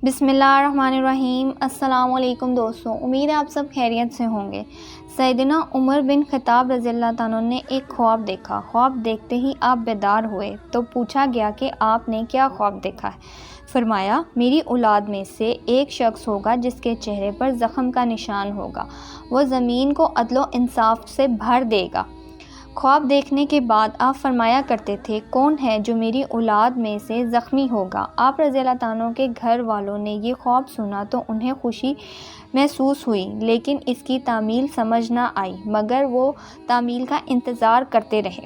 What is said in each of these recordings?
بسم اللہ الرحمن الرحیم۔ السلام علیکم دوستوں، امید ہے آپ سب خیریت سے ہوں گے۔ سیدنا عمر بن خطاب رضی اللہ تعالیٰ نے ایک خواب دیکھا۔ خواب دیکھتے ہی آپ بیدار ہوئے تو پوچھا گیا کہ آپ نے کیا خواب دیکھا ہے؟ فرمایا، میری اولاد میں سے ایک شخص ہوگا جس کے چہرے پر زخم کا نشان ہوگا، وہ زمین کو عدل و انصاف سے بھر دے گا۔ خواب دیکھنے کے بعد آپ فرمایا کرتے تھے، کون ہے جو میری اولاد میں سے زخمی ہوگا؟ آپ رضی اللہ تعالیٰ کے گھر والوں نے یہ خواب سنا تو انہیں خوشی محسوس ہوئی، لیکن اس کی تعمیل سمجھ نہ آئی، مگر وہ تعمیل کا انتظار کرتے رہے۔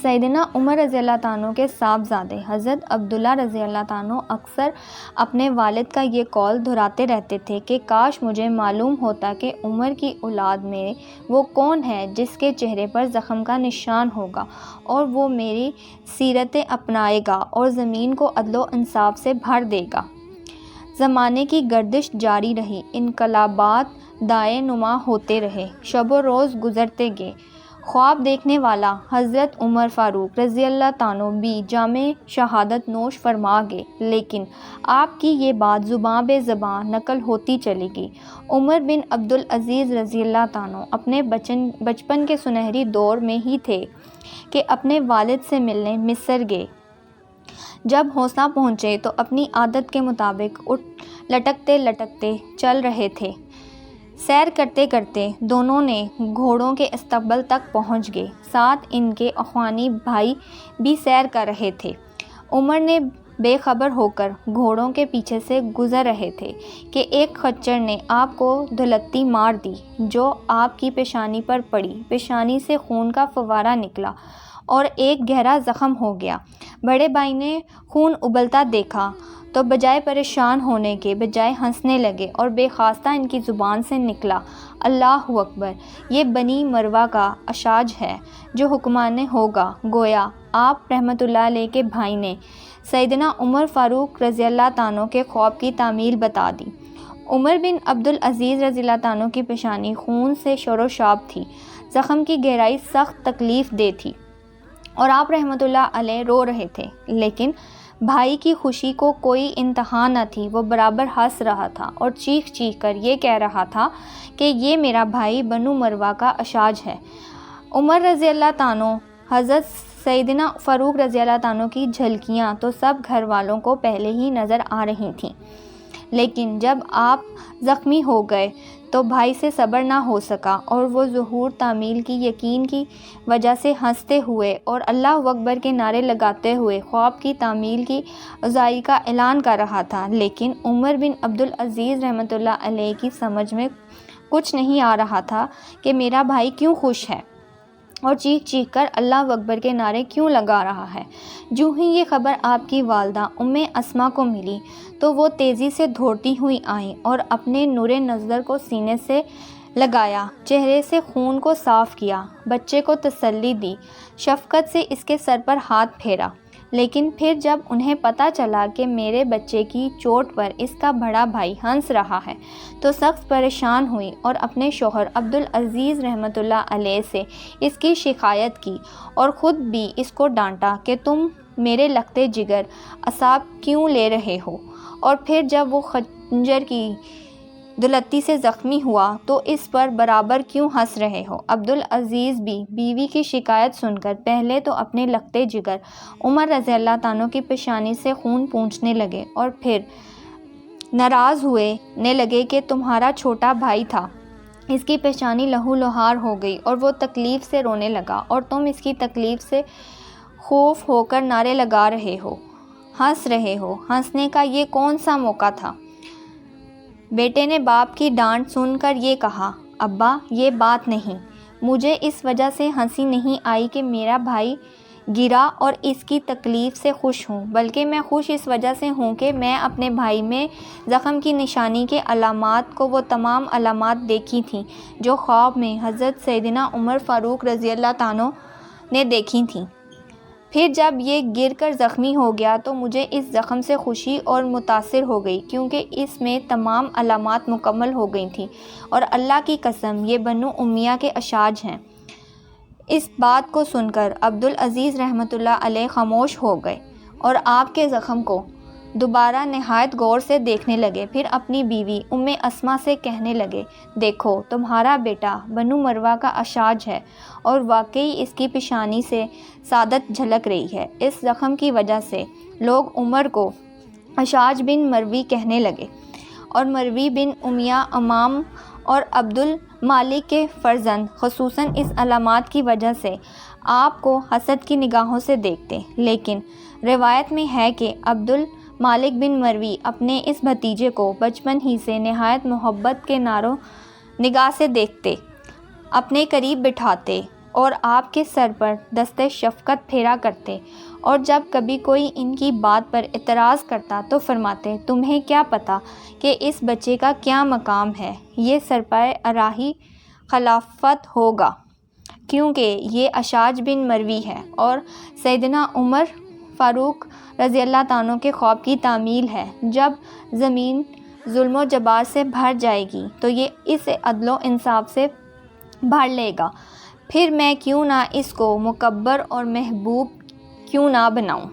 سیدنا عمر رضی اللہ تعالیٰ کے صاحبزادے حضرت عبداللہ رضی اللہ تعالیٰ اکثر اپنے والد کا یہ قول دہراتے رہتے تھے کہ کاش مجھے معلوم ہوتا کہ عمر کی اولاد میں وہ کون ہے جس کے چہرے پر زخم کا نشان ہوگا اور وہ میری سیرت اپنائے گا اور زمین کو عدل و انصاف سے بھر دے گا۔ زمانے کی گردش جاری رہی، انقلابات دائیں نما ہوتے رہے، شب و روز گزرتے گئے۔ خواب دیکھنے والا حضرت عمر فاروق رضی اللہ تعالیٰ بھی جام شہادت نوش فرما گئے، لیکن آپ کی یہ بات زباں بے زباں نقل ہوتی چلی گئی۔ عمر بن عبدالعزیز رضی اللہ تعالیٰ اپنے بچپن کے سنہری دور میں ہی تھے کہ اپنے والد سے ملنے مصر گئے۔ جب ہوسا پہنچے تو اپنی عادت کے مطابق اٹھ لٹکتے لٹکتے چل رہے تھے۔ سیر کرتے کرتے دونوں نے گھوڑوں کے استقبل تک پہنچ گئے، ساتھ ان کے اخوانی بھائی بھی سیر کر رہے تھے۔ عمر نے بے خبر ہو کر گھوڑوں کے پیچھے سے گزر رہے تھے کہ ایک خچر نے آپ کو دھلتی مار دی جو آپ کی پیشانی پر پڑی۔ پیشانی سے خون کا فوارہ نکلا اور ایک گہرا زخم ہو گیا۔ بڑے بھائی نے خون ابلتا دیکھا تو بجائے پریشان ہونے کے بجائے ہنسنے لگے اور بے خواستہ ان کی زبان سے نکلا، اللہ اکبر، یہ بنی مروہ کا اشاج ہے جو حکمران ہوگا۔ گویا آپ رحمۃ اللہ علیہ کے بھائی نے سیدنا عمر فاروق رضی اللہ تعالیٰ کے خواب کی تعمیل بتا دی۔ عمر بن عبدالعزیز رضی اللہ تعالیٰ کی پیشانی خون سے شروشاب تھی، زخم کی گہرائی سخت تکلیف دہ تھی اور آپ رحمۃ اللہ علیہ رو رہے تھے، لیکن بھائی کی خوشی کو کوئی انتہا نہ تھی۔ وہ برابر ہنس رہا تھا اور چیخ چیخ کر یہ کہہ رہا تھا کہ یہ میرا بھائی بنو مروہ کا اشاج ہے۔ عمر رضی اللہ تعالیٰ، حضرت سیدنا فاروق رضی اللہ تعالیٰ کی جھلکیاں تو سب گھر والوں کو پہلے ہی نظر آ رہی تھیں، لیکن جب آپ زخمی ہو گئے تو بھائی سے صبر نہ ہو سکا اور وہ ظہور تعمیل کی یقین کی وجہ سے ہنستے ہوئے اور اللہ اکبر کے نعرے لگاتے ہوئے خواب کی تعمیل کی ازائی کا اعلان کر رہا تھا، لیکن عمر بن عبدالعزیز رحمۃ اللہ علیہ کی سمجھ میں کچھ نہیں آ رہا تھا کہ میرا بھائی کیوں خوش ہے اور چیخ چیخ کر اللہ اکبر کے نعرے کیوں لگا رہا ہے۔ جو ہی یہ خبر آپ کی والدہ ام اسما کو ملی تو وہ تیزی سے دوڑتی ہوئی آئیں اور اپنے نور نظر کو سینے سے لگایا، چہرے سے خون کو صاف کیا، بچے کو تسلی دی، شفقت سے اس کے سر پر ہاتھ پھیرا۔ لیکن پھر جب انہیں پتہ چلا کہ میرے بچے کی چوٹ پر اس کا بڑا بھائی ہنس رہا ہے تو سخت پریشان ہوئی اور اپنے شوہر عبدالعزیز رحمۃ اللہ علیہ سے اس کی شکایت کی اور خود بھی اس کو ڈانٹا کہ تم میرے لگتے جگر اعصاب کیوں لے رہے ہو، اور پھر جب وہ خنجر کی دلتی سے زخمی ہوا تو اس پر برابر کیوں ہنس رہے ہو۔ عبدالعزیز بھی بیوی کی شکایت سن کر پہلے تو اپنے لگتے جگر عمر رضی اللہ تعالیٰ کی پیشانی سے خون پونچھنے لگے اور پھر ناراض ہونے لگے کہ تمہارا چھوٹا بھائی تھا، اس کی پیشانی لہو لہار ہو گئی اور وہ تکلیف سے رونے لگا اور تم اس کی تکلیف سے خوف ہو کر نعرے لگا رہے ہو، ہنس رہے ہو۔ ہنسنے کا یہ کون سا موقع تھا؟ بیٹے نے باپ کی ڈانٹ سن کر یہ کہا، ابا یہ بات نہیں، مجھے اس وجہ سے ہنسی نہیں آئی کہ میرا بھائی گرا اور اس کی تکلیف سے خوش ہوں، بلکہ میں خوش اس وجہ سے ہوں کہ میں اپنے بھائی میں زخم کی نشانی کے علامات کو وہ تمام علامات دیکھی تھیں جو خواب میں حضرت سیدنا عمر فاروق رضی اللہ تعالیٰ نے دیکھی تھیں۔ پھر جب یہ گر کر زخمی ہو گیا تو مجھے اس زخم سے خوشی اور متاثر ہو گئی کیونکہ اس میں تمام علامات مکمل ہو گئی تھیں، اور اللہ کی قسم یہ بنو امیہ کے اشاج ہیں۔ اس بات کو سن کر عبدالعزیز رحمۃ اللہ علیہ خاموش ہو گئے اور آپ کے زخم کو دوبارہ نہایت غور سے دیکھنے لگے، پھر اپنی بیوی اسما سے کہنے لگے، دیکھو تمہارا بیٹا بنو مروہ کا اشاج ہے، اور واقعی اس کی پیشانی سے سعادت جھلک رہی ہے۔ اس زخم کی وجہ سے لوگ عمر کو اشاج بن مروی کہنے لگے، اور مروی بن امیہ امام اور عبد المالک کے فرزند خصوصاً اس علامات کی وجہ سے آپ کو حسد کی نگاہوں سے دیکھتے۔ لیکن روایت میں ہے کہ عبد المالک بن مروی اپنے اس بھتیجے کو بچپن ہی سے نہایت محبت کے نگاہ سے دیکھتے، اپنے قریب بٹھاتے اور آپ کے سر پر دست شفقت پھیرا کرتے، اور جب کبھی کوئی ان کی بات پر اعتراض کرتا تو فرماتے، تمہیں کیا پتہ کہ اس بچے کا کیا مقام ہے، یہ سرپائے الہی خلافت ہوگا، کیونکہ یہ اشاج بن مروی ہے۔ اور سیدنا عمر فاروق رضی اللہ تعالیٰ عنہ کے خواب کی تعمیل ہے، جب زمین ظلم و جبار سے بھر جائے گی تو یہ اسے عدل و انصاف سے بھر لے گا، پھر میں کیوں نہ اس کو مکبر اور محبوب کیوں نہ بناؤں۔